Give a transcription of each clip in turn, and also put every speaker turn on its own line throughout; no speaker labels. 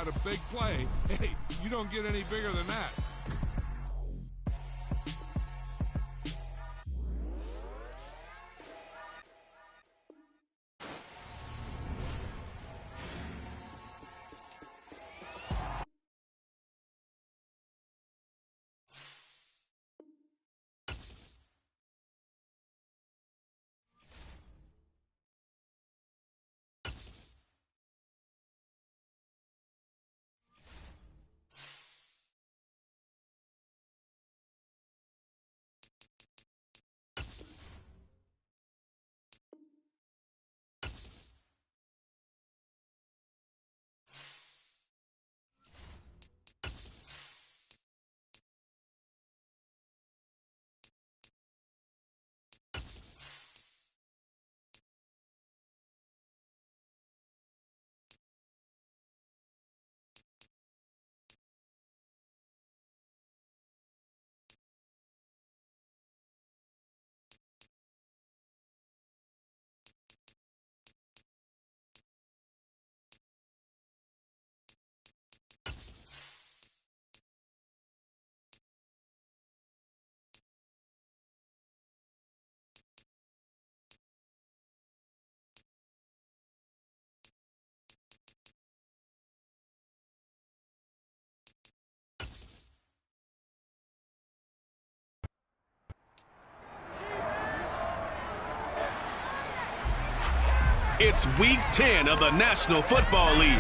about a big play. Hey, you don't get any bigger than that.
It's Week 10 of the National Football League,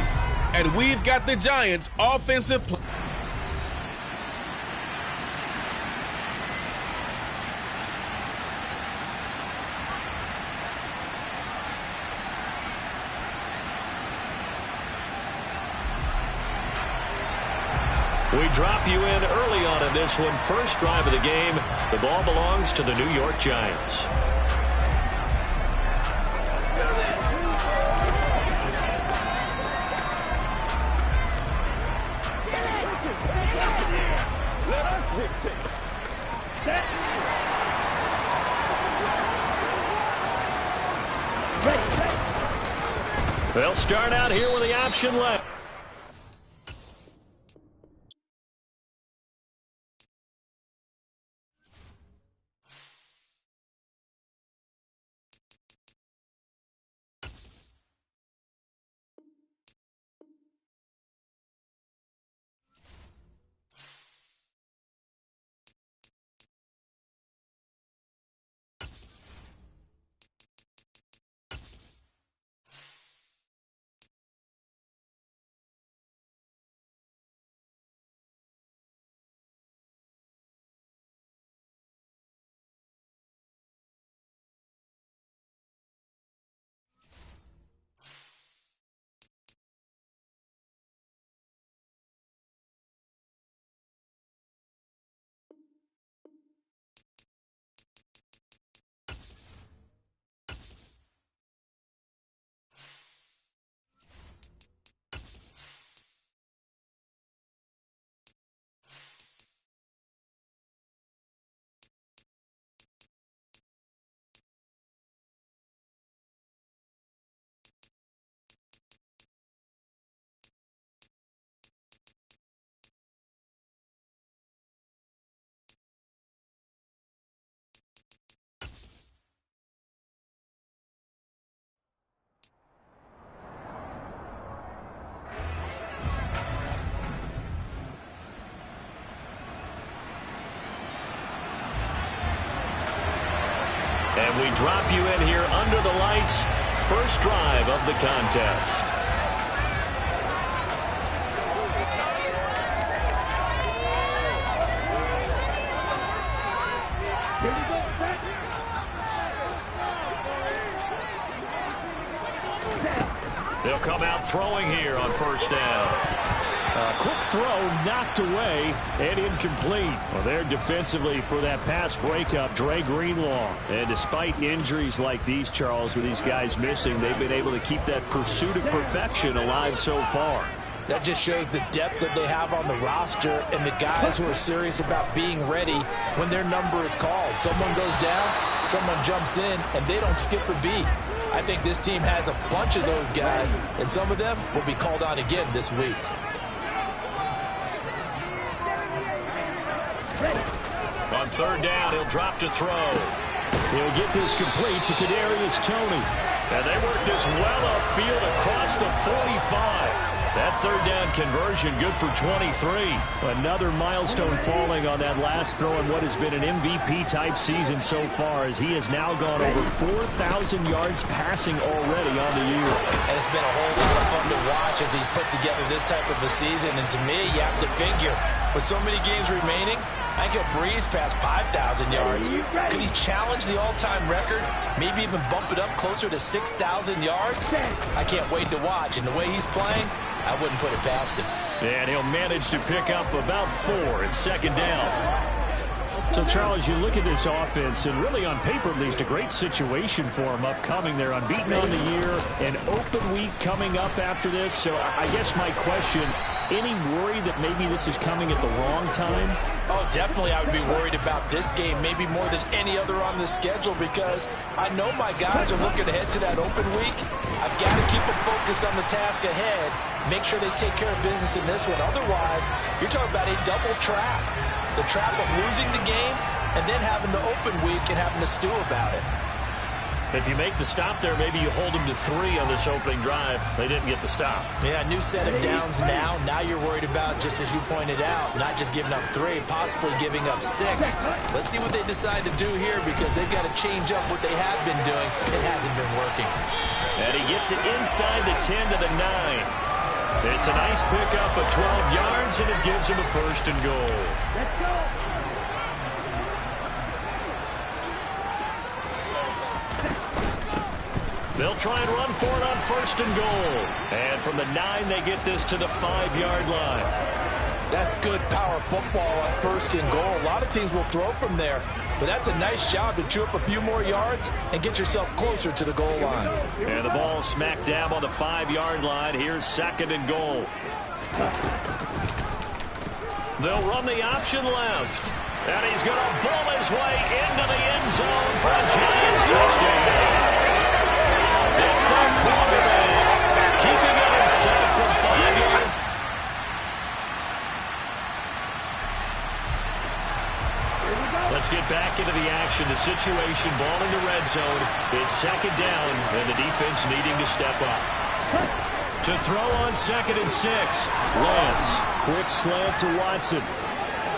and we've got the Giants' offensive play.
We drop you in early on in this one. First drive of the game. The ball belongs to the New York Giants. They'll start out here with the option left. And we drop you in here under the lights. First drive of the contest. They'll come out throwing here on first down. Quick throw knocked away and incomplete. Well, they're defensively for that pass breakup, Dre Greenlaw. And despite injuries like these, Charles, with these guys missing, they've been able to keep that pursuit of perfection alive so far.
That just shows the depth that they have on the roster and the guys who are serious about being ready when their number is called. Someone goes down, someone jumps in, and they don't skip a beat. I think this team has a bunch of those guys, and some of them will be called on again this week.
third down. He'll drop to throw. He'll get this complete to Kadarius Toney. And they work this well upfield across the 45. That third down conversion good for 23. Another milestone falling on that last throw in what has been an MVP-type season so far, as he has now gone over 4,000 yards passing already on the year.
And it's been a whole lot of fun to watch as he's put together this type of a season. And to me, you have to figure, with so many games remaining, I think he'll breeze past 5,000 yards. Could he challenge the all-time record? Maybe even bump it up closer to 6,000 yards? I can't wait to watch. And the way he's playing, I wouldn't put it past him.
And he'll manage to pick up about 4 at second down. So, Charles, you look at this offense, and really on paper, at least, a great situation for them upcoming. They're unbeaten on the year, an open week coming up after this. So I guess my question, any worry that maybe this is coming at the wrong time?
Oh, definitely I would be worried about this game, maybe more than any other on the schedule, because I know my guys are looking ahead to that open week. I've got to keep them focused on the task ahead, make sure they take care of business in this one. Otherwise, you're talking about a double trap. The trap of losing the game and then having the open week and having to stew about it.
If you make the stop there, maybe you hold them to 3 on this opening drive. They didn't get the stop.
Yeah, new set of downs now. Now you're worried about, just as you pointed out, not just giving up 3, possibly giving up 6. Let's see what they decide to do here, because they've got to change up what they have been doing. It hasn't been working.
And he gets it inside the 10 to the 9. It's a nice pickup of 12 yards, and it gives him a first and goal.
Let's go.
They'll try and run for it on first and goal. And from the 9, they get this to the 5-yard line.
That's good power football on first and goal. A lot of teams will throw from there, but that's a nice job to chew up a few more yards and get yourself closer to the goal line.
And the ball smack dab on the 5-yard line. Here's second and goal. They'll run the option left. And he's going to bull his way into the end zone for a Giants touchdown. It's their quarterback, keeping it himself from 5 yards. Let's get back into the action. The situation, ball in the red zone. It's second down, and the defense needing to step up. To throw on second and 6. Lance, quick slant to Watson.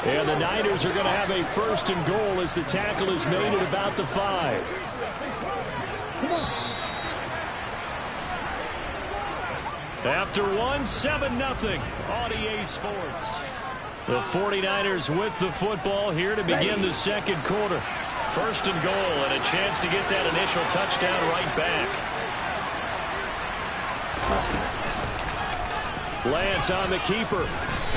And the Niners are going to have a first and goal as the tackle is made at about the 5. After 1, 7-0 on EA Sports. The 49ers with the football here to begin the second quarter. First and goal, and a chance to get that initial touchdown right back. Lance on the keeper.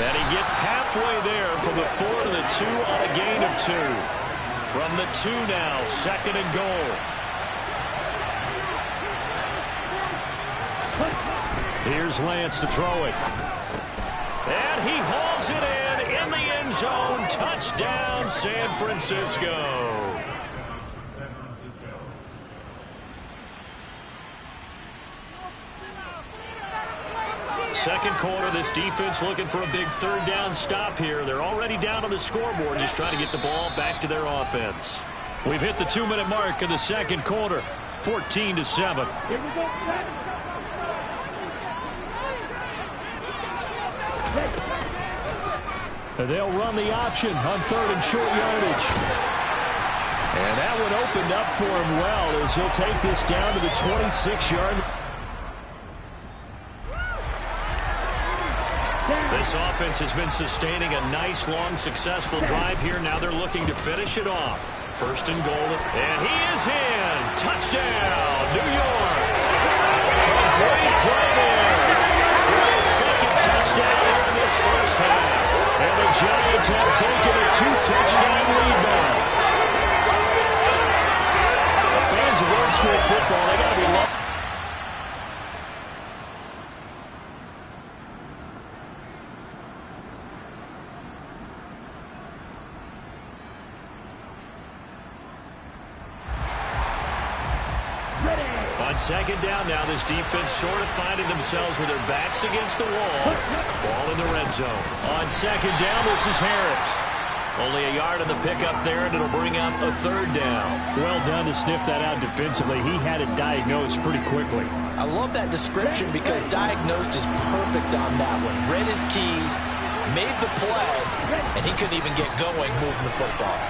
And he gets halfway there from the 4 to the 2 on a gain of 2. From the 2 now, second and goal. Here's Lance to throw it. And he hauls it in the end zone. Touchdown, San Francisco. Second quarter, this defense looking for a big third down stop here. They're already down on the scoreboard, just trying to get the ball back to their offense. We've hit the 2-minute mark of the second quarter, 14-7. They'll run the option on third and short yardage. And that one opened up for him well as he'll take this down to the 26-yard line. This offense has been sustaining a nice, long, successful drive here. Now they're looking to finish it off. First and goal. And he is in. Touchdown, New York. A great play there. A second touchdown here in this first half. And the Giants have taken a 2-touchdown lead now. The fans of old school football, they got to be loved. On second down now, this defense sort of finding themselves with their backs against the wall. Ball in the red zone. On second down, this is Harris. Only a yard on the pickup there, and it'll bring up a third down. Well done to sniff that out defensively. He had it diagnosed pretty quickly.
I love that description because diagnosed is perfect on that one. Read his keys, made the play, and he couldn't even get going moving the football.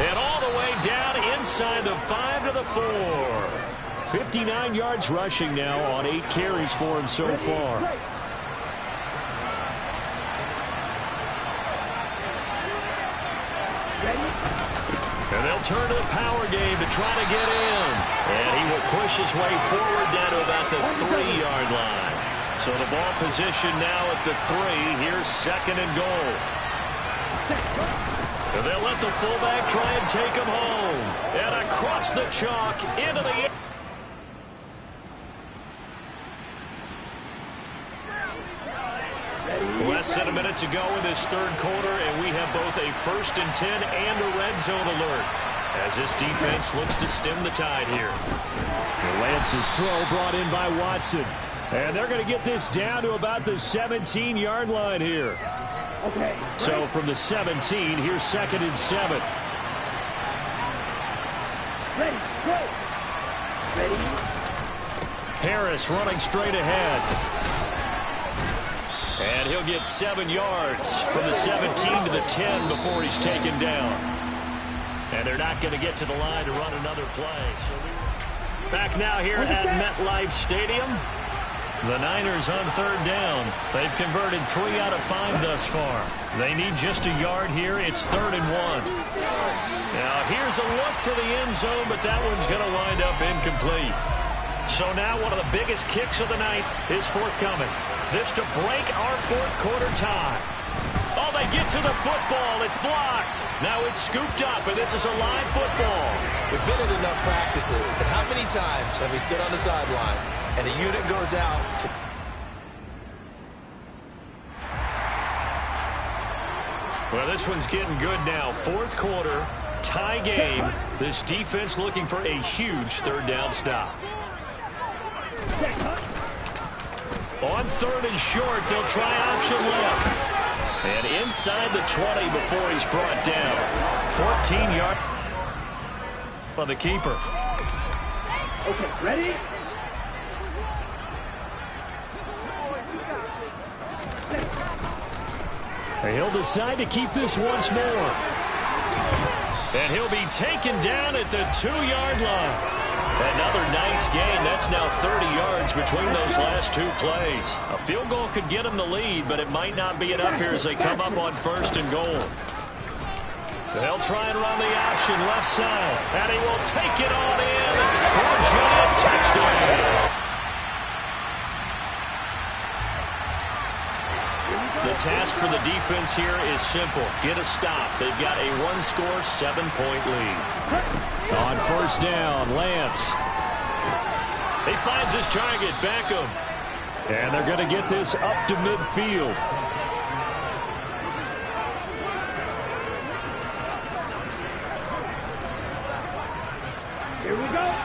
And all the way down inside the 5 to the 4. 59 yards rushing now on 8 carries for him so far. And they'll turn to the power game to try to get in. And he will push his way forward down to about the 3-yard line. So the ball position now at the 3. Here's second and goal. And they'll let the fullback try and take him home. And across the chalk into the end. Less than a minute to go in this third quarter, and we have both a 1st and 10 and a red zone alert as this defense looks to stem the tide here. Lance's throw brought in by Watson. And they're going to get this down to about the 17-yard line here. Okay. So from the 17, here's 2nd and 7.
Ready, go. Ready.
Harris running straight ahead. And he'll get 7 yards from the 17 to the 10 before he's taken down. And they're not going to get to the line to run another play. So back now here at MetLife Stadium. The Niners on 3rd down. They've converted 3 out of 5 thus far. They need just a yard here. It's 3rd and 1. Now here's a look for the end zone, but that one's going to wind up incomplete. So now one of the biggest kicks of the night is forthcoming. This to break our 4th quarter tie. Oh, they get to the football. It's blocked. Now it's scooped up, and this is a live football.
We've been at enough practices, and how many times have we stood on the sidelines and a unit goes out to...
Well, this one's getting good now. 4th quarter, tie game. This defense looking for a huge 3rd down stop. On 3rd and short, they'll try option left. And inside the 20 before he's brought down. 14 yards on the keeper.
Okay, ready?
And he'll decide to keep this once more. And he'll be taken down at the 2-yard line. Another nice gain. That's now 30 yards between those last 2 plays. A field goal could get them the lead, but it might not be enough here as they come up on 1st and goal. They'll try and run the option left side. And he will take it on in for a giant touchdown. The task for the defense here is simple. Get a stop. They've got a 1-score, 7-point lead. On 1st down, Lance. He finds his target, Beckham. And they're going to get this up to midfield.
Here we go.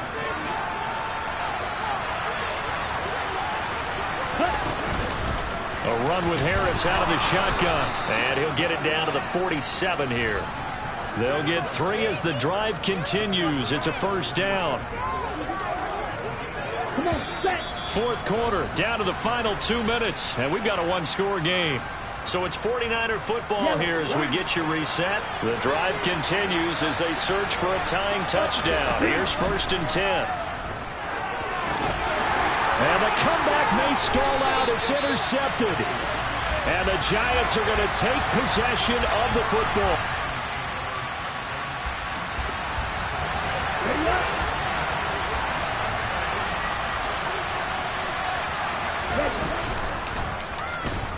A run with Harris out of the shotgun. And he'll get it down to the 47 here. They'll get 3 as the drive continues. It's a 1st down. 4th quarter, down to the final 2 minutes. And we've got a 1-score game. So it's 49er football here as we get you reset. The drive continues as they search for a tying touchdown. Here's 1st and 10. And the comeback may stall out. It's intercepted. And the Giants are going to take possession of the football.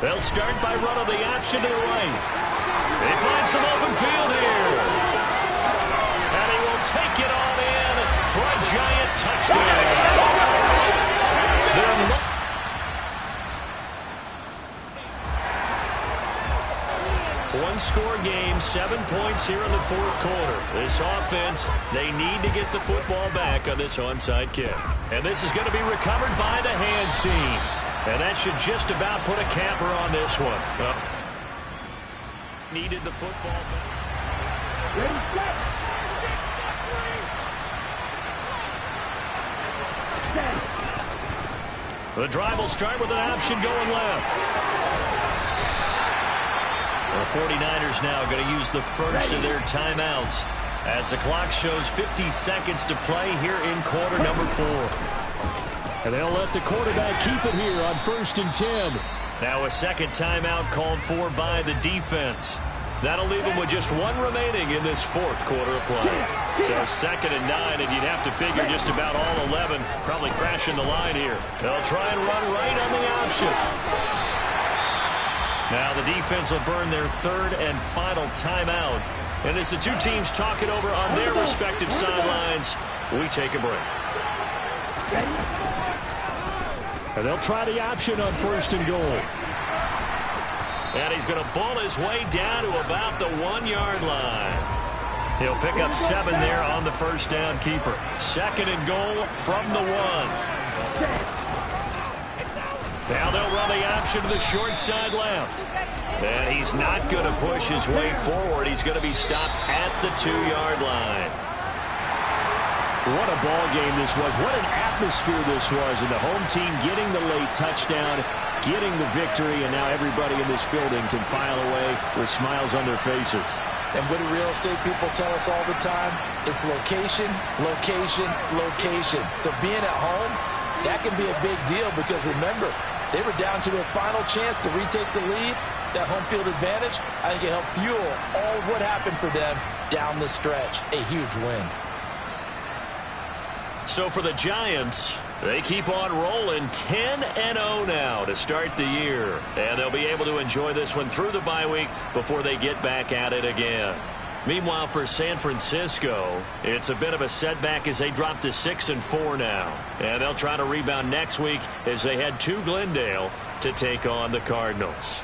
They'll start by running the option to the right. They find some open field here. And he will take it on in for a giant touchdown. One-score game, 7 points here in the 4th quarter. This offense, they need to get the football back on this onside kick. And this is going to be recovered by the hands team. And that should just about put a capper on this one. needed the football.
Ready, set. Set.
The drive will start with an option going left. The 49ers now going to use the first of their timeouts as the clock shows 50 seconds to play here in quarter number 4. And they'll let the quarterback keep it here on 1st and 10. Now a second timeout called for by the defense. That'll leave them with just one remaining in this 4th quarter of play. So 2nd and 9, and you'd have to figure just about all 11 probably crashing the line here. They'll try and run right on the option. Now the defense will burn their 3rd and final timeout. And as the two teams talk it over on their respective sidelines, we take a break. And they'll try the option on 1st and goal. And he's going to bull his way down to about the 1-yard line. He'll pick up 7 there on the first down keeper. 2nd and goal from the 1. Now they'll run the option to the short side left. And he's not going to push his way forward. He's going to be stopped at the 2-yard line. What a ball game this was. What an atmosphere this was. And the home team getting the late touchdown, getting the victory, and now everybody in this building can file away with smiles on their faces.
And what do real estate people tell us all the time? It's location, location, location. So being at home, that can be a big deal because remember, they were down to their final chance to retake the lead. That home field advantage, I think it helped fuel all of what happened for them down the stretch. A huge win.
So for the Giants, they keep on rolling 10-0 now to start the year. And they'll be able to enjoy this one through the bye week before they get back at it again. Meanwhile, for San Francisco, it's a bit of a setback as they drop to 6-4 now. And they'll try to rebound next week as they head to Glendale to take on the Cardinals.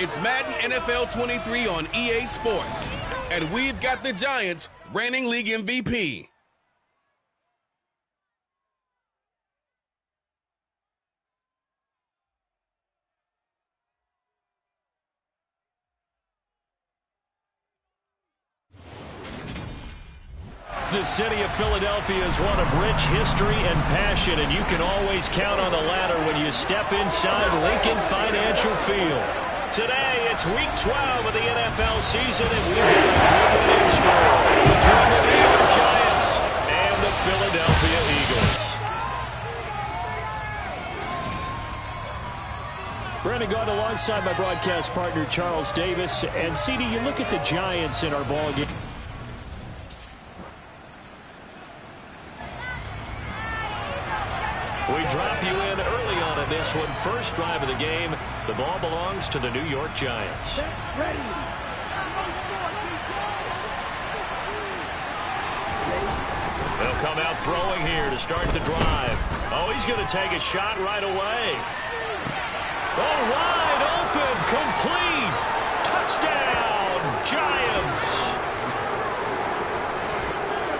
It's Madden NFL 23 on EA Sports. And we've got the Giants reigning league MVP.
The city of Philadelphia is one of rich history and passion, and you can always count on the latter when you step inside Lincoln Financial Field. Today, it's Week 12 of the NFL season, and we have a good in store between the New York Giants and the Philadelphia Eagles. Brandon Gaudin alongside my broadcast partner, Charles Davis. And, CD, you look at the Giants in our ballgame. We drop you in early on in this one. First drive of the game. The ball belongs to the New York Giants.
Ready.
They'll come out throwing here to start the drive. Oh, he's going to take a shot right away. Oh, wide open, complete. Touchdown, Giants.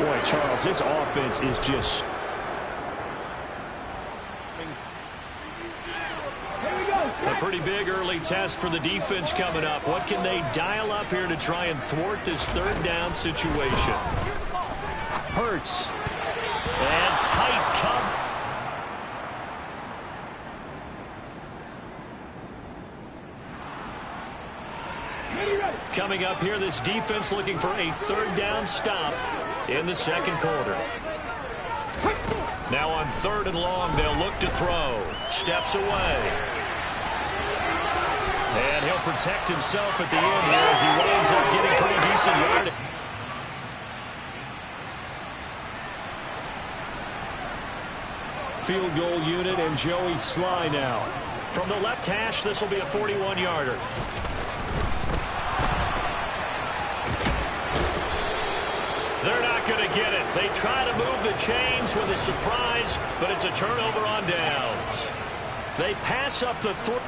Boy, Charles, this offense is just... A pretty big early test for the defense coming up. What can they dial up here to try and thwart this third down situation? Hurts. And tight cover. Coming up here, this defense looking for a third down stop in the second quarter. Now on 3rd and long, they'll look to throw. Steps away. And he'll protect himself at the end here as he winds up getting pretty decent yardage. Field goal unit and Joey Sly now. From the left hash, this will be a 41-yarder. They're not going to get it. They try to move the chains with a surprise, but it's a turnover on downs. They pass up the throw.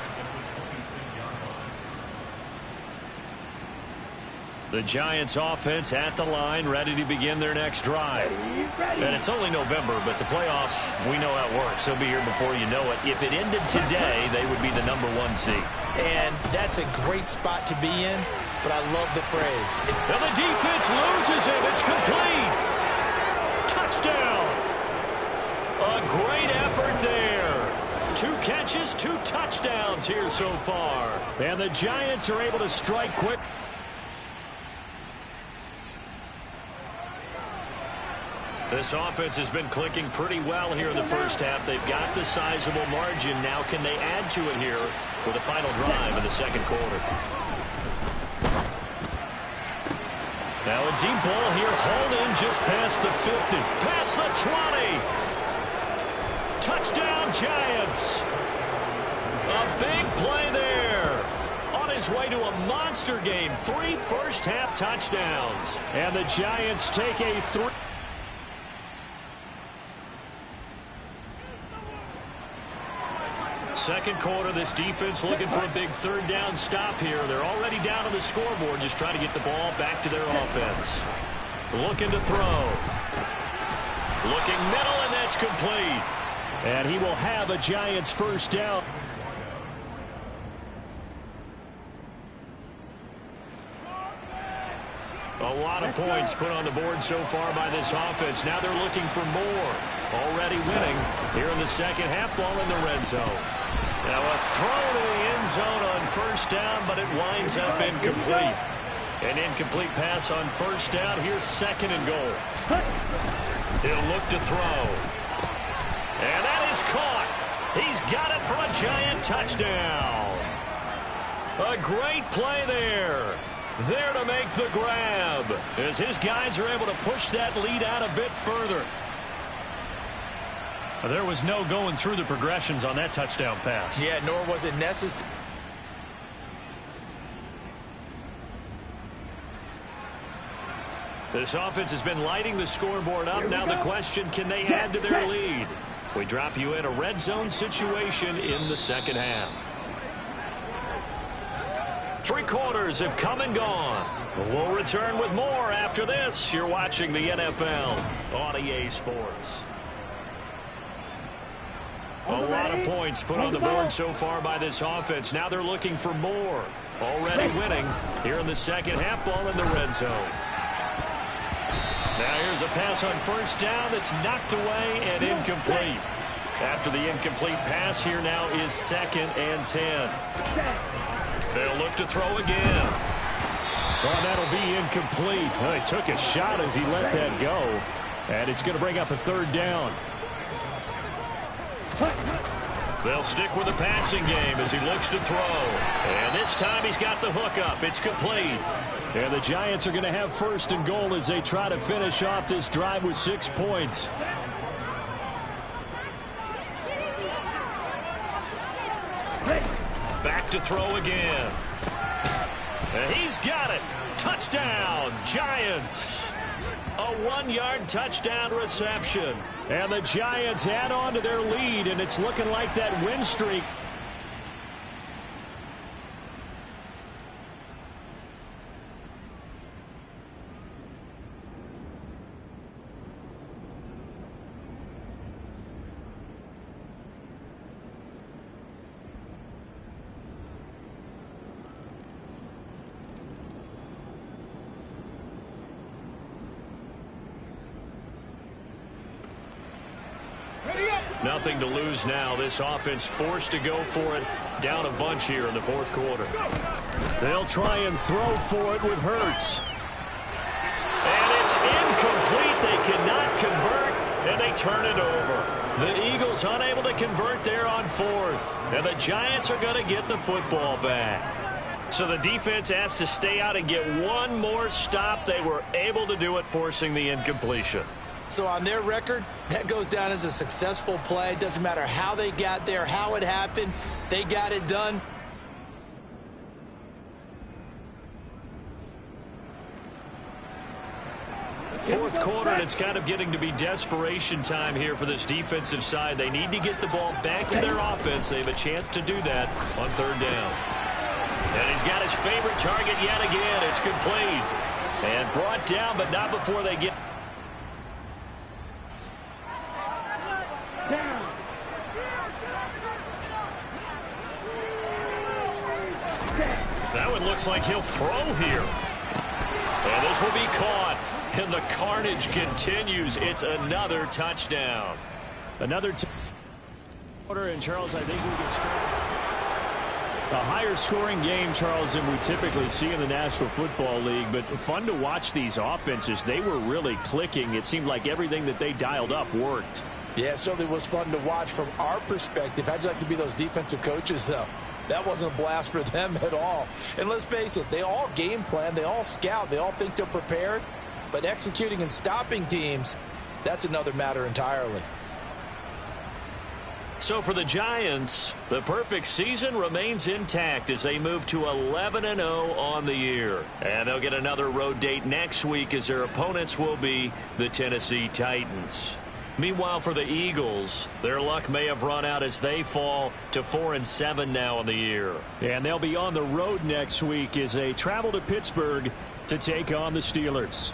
The Giants offense at the line, ready to begin their next drive. And it's only November, but the playoffs, we know how it works. They'll be here before you know it. If it ended today, they would be the #1 seed.
And that's a great spot to be in, but I love the phrase.
And the defense loses him. It's complete. Touchdown. A great effort there. 2 catches, 2 touchdowns here so far. And the Giants are able to strike quick. This offense has been clicking pretty well here in the first half. They've got the sizable margin. Now can they add to it here with a final drive in the second quarter? Now a deep ball here, hauled in just past the 50. Past the 20. Touchdown, Giants. A big play there. On his way to a monster game. 3 first-half touchdowns. And the Giants take a 3. Second quarter, this defense looking for a big third down stop here. They're already down on the scoreboard, just trying to get the ball back to their offense. Looking to throw. Looking middle, and that's complete. And he will have a Giants first down. A lot of points put on the board so far by this offense. Now they're looking for more. Already winning here in the second half, ball in the red zone. Now a throw to the end zone on first down, but it winds up incomplete. An incomplete pass on first down. Here's 2nd and goal. He'll look to throw. And that is caught. He's got it for a Giant touchdown. A great play there. There to make the grab as his guys are able to push that lead out a bit further. There was no going through the progressions on that touchdown pass.
Yeah, nor was it necessary.
This offense has been lighting the scoreboard up. Now the question, can they add to their lead? We drop you in a red zone situation in the second half. Three quarters have come and gone. We'll return with more after this. You're watching the NFL on EA Sports. A lot of points put on the board so far by this offense. Now they're looking for more. Already winning here in the second half, ball in the red zone. Now here's a pass on first down that's knocked away and incomplete. After the incomplete pass, here now is 2nd and 10. They'll look to throw again. Oh, that'll be incomplete. Well, he took a shot as he let that go. And it's going to bring up a 3rd down. They'll stick with the passing game as he looks to throw. And this time he's got the hook up. It's complete. And the Giants are going to have 1st and goal as they try to finish off this drive with 6 points. Back to throw again. And he's got it. Touchdown, Giants. A 1-yard touchdown reception. And the Giants add on to their lead, and it's looking like that win streak. Nothing to lose now. This offense forced to go for it. Down a bunch here in the 4th quarter. They'll try and throw for it with Hurts. And it's incomplete. They cannot convert, and they turn it over. The Eagles unable to convert there on 4th. And the Giants are going to get the football back. So the defense has to stay out and get one more stop. They were able to do it, forcing the incompletion.
So on their record, that goes down as a successful play. Doesn't matter how they got there, how it happened. They got it done.
Fourth quarter, and it's kind of getting to be desperation time here for this defensive side. They need to get the ball back to their offense. They have a chance to do that on 3rd down. And he's got his favorite target yet again. It's complete. And brought down, but not before they get... That one looks like he'll throw here. And this will be caught. And the carnage continues. It's another touchdown. Another quarter, and Charles, I think we can start a higher scoring game, Charles, than we typically see in the National Football League. But fun to watch these offenses. They were really clicking. It seemed like everything that they dialed up worked.
Yeah, it certainly was fun to watch from our perspective. How'd you like to be those defensive coaches, though? That wasn't a blast for them at all. And let's face it, they all game plan, they all scout, they all think they're prepared. But executing and stopping teams, that's another matter entirely.
So for the Giants, the perfect season remains intact as they move to 11-0 on the year. And they'll get another road date next week as their opponents will be the Tennessee Titans. Meanwhile, for the Eagles, their luck may have run out as they fall to 4-7 now in the year. And they'll be on the road next week as they travel to Pittsburgh to take on the Steelers.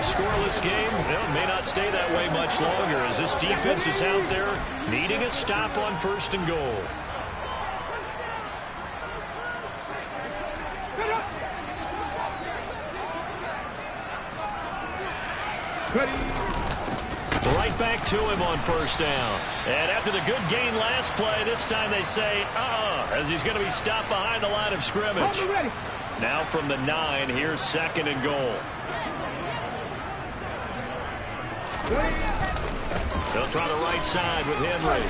scoreless game, well, it may not stay that way much longer as this defense is out there needing a stop on 1st and goal. Right back to him on 1st down. And after the good gain last play, this time they say, as he's going to be stopped behind the line of scrimmage. Now from the 9, here's 2nd and goal. They'll try the right side with Henry.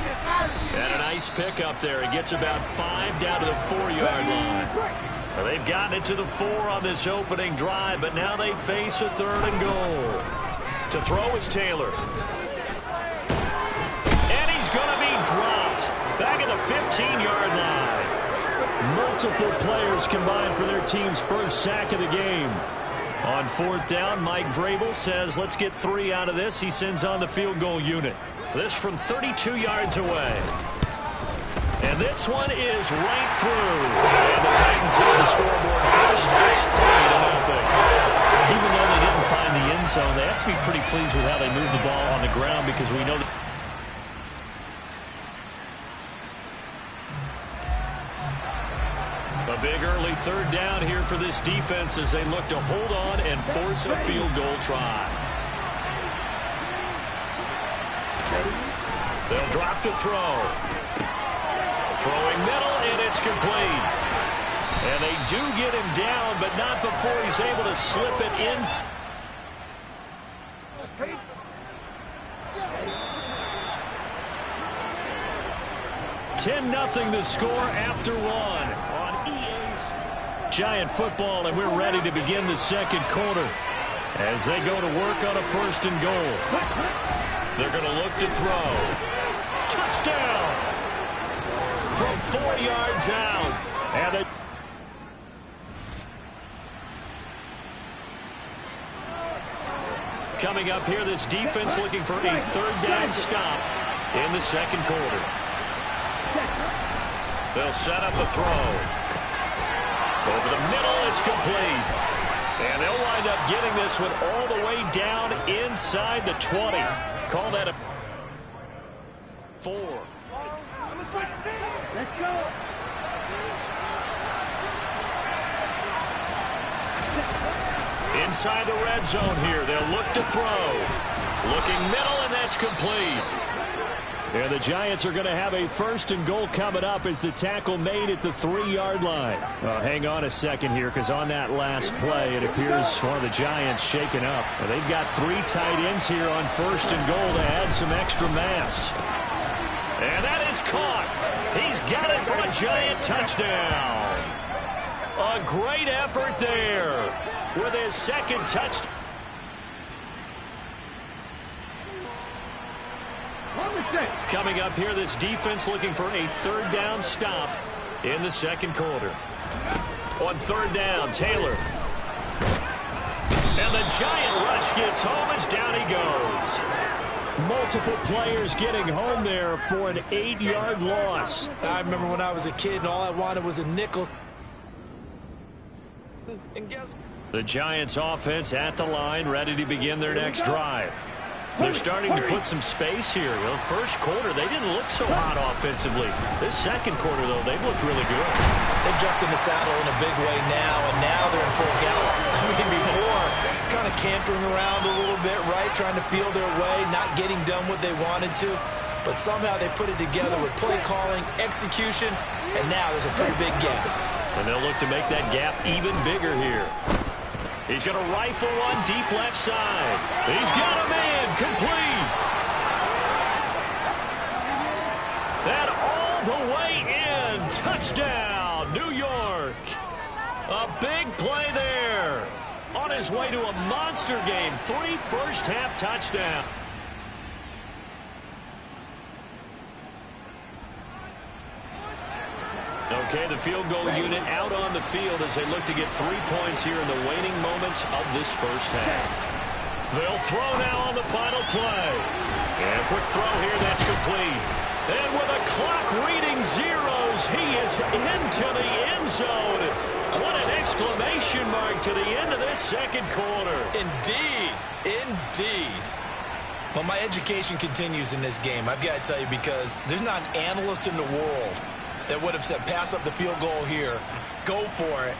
And a nice pickup there. He gets about 5 down to the 4-yard line. Well, they've gotten it to the 4 on this opening drive, but now they face a 3rd and goal. To throw is Taylor. And he's going to be dropped. Back at the 15-yard line. Multiple players combined for their team's first sack of the game. On 4th down, Mike Vrabel says, let's get 3 out of this. He sends on the field goal unit. This from 32 yards away. And this one is right through. And the Titans hit the scoreboard first. It's 3-0. Even though they didn't find the end zone, they have to be pretty pleased with how they moved the ball on the ground because we know that. A big early 3rd down here for this defense as they look to hold on and force a field goal try. They'll drop to throw. Throwing middle, and it's complete. And they do get him down, but not before he's able to slip it in. 10-0 the score after 1 on EA's Giant Football, and we're ready to begin the 2nd quarter as they go to work on a 1st and goal. They're going to look to throw. Touchdown! From 4 yards out. And they coming up here, this defense looking for a 3rd down stop in the 2nd quarter. They'll set up the throw. Over the middle, it's complete. And they'll wind up getting this one all the way down inside the 20. Call that a 4.
Let's go.
Inside the red zone here. They'll look to throw. Looking middle, and that's complete. And the Giants are going to have a 1st and goal coming up as the tackle made at the 3-yard line. Well, hang on a second here, because on that last play, it appears one of the Giants shaken up. Well, they've got 3 tight ends here on 1st and goal to add some extra mass. And that is caught. He's got it for a Giant touchdown. A great effort there with his 2nd touchdown. Coming up here, this defense looking for a 3rd down stop in the 2nd quarter. On 3rd down, Taylor. And the Giant rush gets home as down he goes. Multiple players getting home there for an 8-yard loss.
I remember when I was a kid and all I wanted was a nickel. And guess
the Giants offense at the line, ready to begin their next drive. They're starting to put some space here. Well, 1st quarter, they didn't look so hot offensively. This 2nd quarter, though, they've looked really good.
They've jumped in the saddle in a big way now, and now they're in full gallop. I mean, before, kind of cantering around a little bit, right, trying to feel their way, not getting done what they wanted to. But somehow they put it together with play calling, execution, and now there's a pretty big gap.
And they'll look to make that gap even bigger here. He's going to rifle one deep left side. He's got a man complete. And all the way in. Touchdown, New York. A big play there. On his way to a monster game. 3 first-half touchdowns. Okay, the field goal unit out on the field as they look to get 3 points here in the waning moments of this first half. They'll throw now on the final play. And a quick throw here, that's complete. And with a clock reading zeros, he is into the end zone. What an exclamation mark to the end of this second quarter.
Indeed. Indeed. Well, my education continues in this game, I've got to tell you, because there's not an analyst in the world that would have said pass up the field goal here, go for it.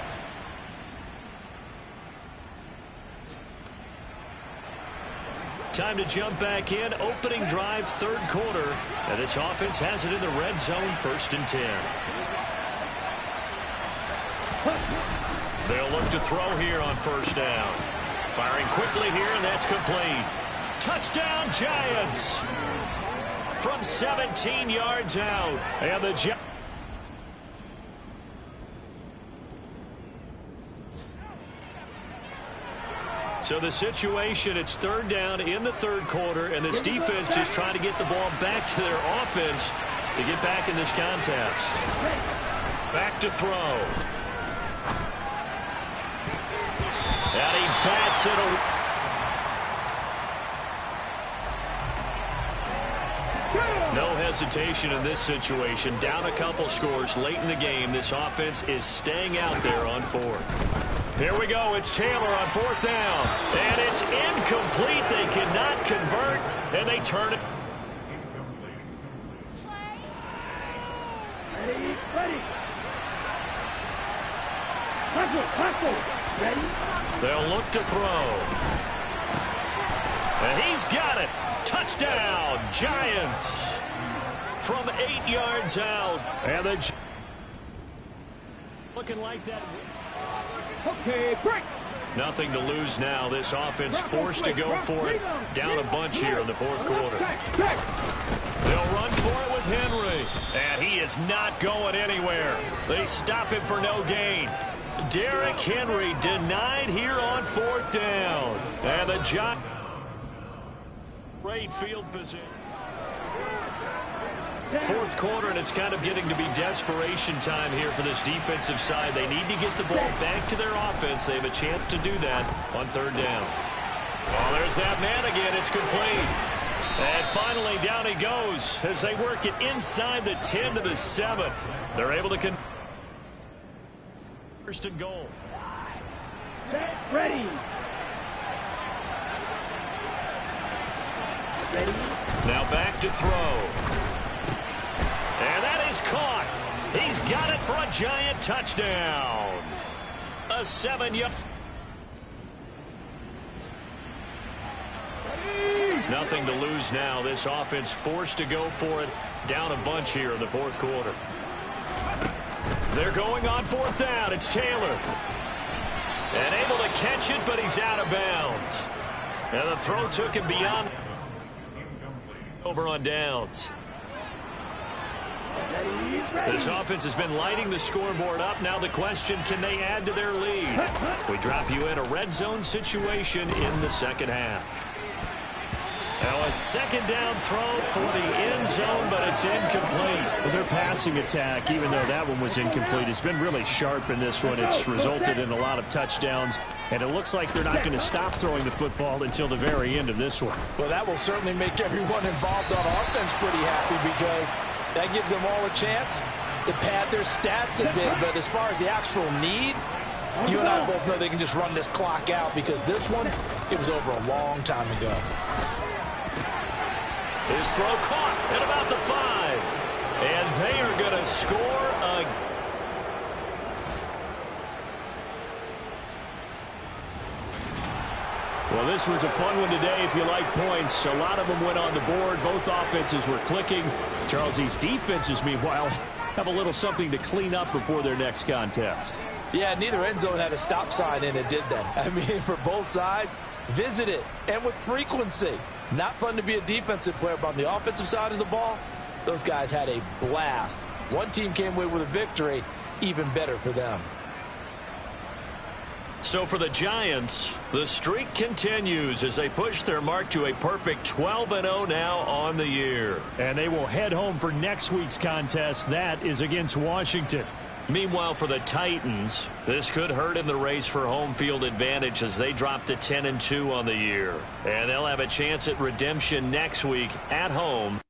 Time to jump back in. Opening drive, third quarter. And this offense has it in the red zone, 1st and 10. They'll look to throw here on 1st down. Firing quickly here, and that's complete. Touchdown, Giants! From 17 yards out. And the Giants. So the situation, it's 3rd down in the 3rd quarter, and this defense just trying to get the ball back to their offense to get back in this contest. Back to throw. And he bats it away. No hesitation in this situation. Down a couple scores late in the game. This offense is staying out there on 4th. Here we go. It's Taylor on 4th down. And it's incomplete. They cannot convert, and they turn it.
Ready. Hustle. Ready.
They'll look to throw. And he's got it. Touchdown, Giants. From 8 yards out. And the looking like that.
Okay, break.
Nothing to lose now. This offense forced to go for it. Down a bunch here in the 4th quarter. They'll run for it with Henry. And he is not going anywhere. They stop him for no gain. Derrick Henry denied here on 4th down. And the Giants. Great field position. 4th quarter, and it's kind of getting to be desperation time here for this defensive side. They need to get the ball back to their offense. They have a chance to do that on 3rd down. Oh, there's that man again. It's complete. And finally, down he goes as they work it inside the 10 to the 7. They're able to 1st and goal.
Ready.
Now back to throw. And that is caught. He's got it for a Giant touchdown. A 7-yard. Nothing to lose now. This offense forced to go for it. Down a bunch here in the 4th quarter. They're going on 4th down. It's Taylor. And able to catch it, but he's out of bounds. And the throw took him beyond. Over on downs. This offense has been lighting the scoreboard up. Now the question, can they add to their lead? We drop you in a red zone situation in the 2nd half. Now a 2nd down throw for the end zone, but it's incomplete.
Well, their passing attack, even though that one was incomplete, has been really sharp in this one. It's resulted in a lot of touchdowns, and it looks like they're not going to stop throwing the football until the very end of this one.
Well, that will certainly make everyone involved on offense pretty happy, because that gives them all a chance to pad their stats a bit. But as far as the actual need, you and I both know they can just run this clock out, because this one, it was over a long time ago.
His throw caught at about the 5. And they are going to score a...
Well, this was a fun one today if you like points. A lot of them went on the board. Both offenses were clicking. Charles, these defenses, meanwhile, have a little something to clean up before their next contest.
Yeah, neither end zone had a stop sign in it, did they? I mean, for both sides, visit it, and with frequency. Not fun to be a defensive player, but on the offensive side of the ball, those guys had a blast. One team came away with a victory, even better for them.
So for the Giants, the streak continues as they push their mark to a perfect 12-0 now on the year.
And they will head home for next week's contest. That is against Washington.
Meanwhile, for the Titans, this could hurt in the race for home field advantage as they drop to 10-2 on the year. And they'll have a chance at redemption next week at home